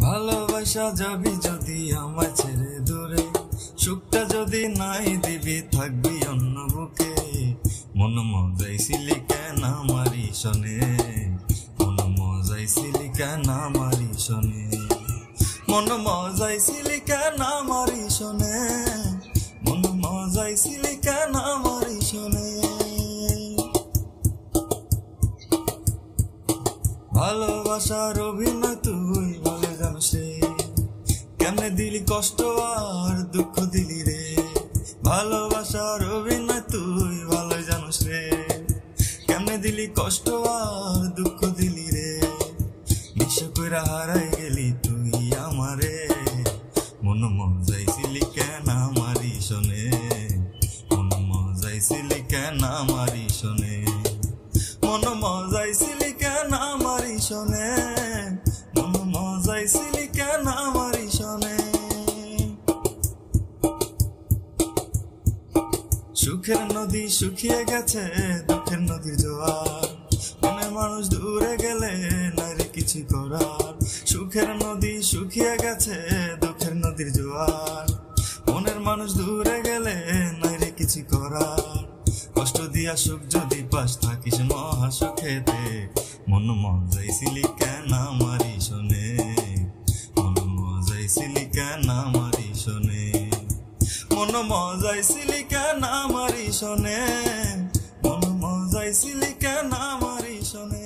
ভালোবাসা যাবি যদি আমায় ছেড়ে দূরে, সুখটা যদি নাই দিবি থাকবি অন্য বুকে। মন মজাইছিলি কেন আমারি শোনে, মন মজাইছিলি কেন আমারি শোনে, মন মজাইছিলি কেন আমারি শোনে, মন মজাইছিলি কেন আমারি শোনে। ভালোবাসার অভিনয় তুই ভালো জানিস রে, কেমনে দিলি কষ্ট আর দুঃখ দিলি রে। ভালোবাসার অভিনয় তুই ভালো জানিস রে, কেমনে দিলি কষ্ট আর দুঃখ দিলি রে। নিঃস্ব কইরা হারাই গেলি তুই আমারে, মন মজাইছিলি কেন আমারি শোনে, মন মজাইছিলি কেন আমারি শোনে, মন মজাইছিলি কেন আমারি শোনে, মন মজাইছিলি কেন আমারি শোনে। সুখের নদী শুকিয়ে গেছে দুঃখের নদীর জোয়ার, মনে মানুষ দূরে গেলে নাই রে কিছু করার। সুখের নদী শুকিয়ে গেছে দুঃখের নদীর জোয়ার, মনের মানুষ দূরে গেলে নাই রে কিছু করার। কষ্ট দিয়া সুখ যদি পাস থাকিস মহা সুখেতে, মন মজাইছিলি কেন আমারি শোনে, মন মজাইছিলি কেন আমারি শোনে, মন মজাইছিলি কেন আমারি শোনে, মন মজাইছিলি কেন আমারি শোনে।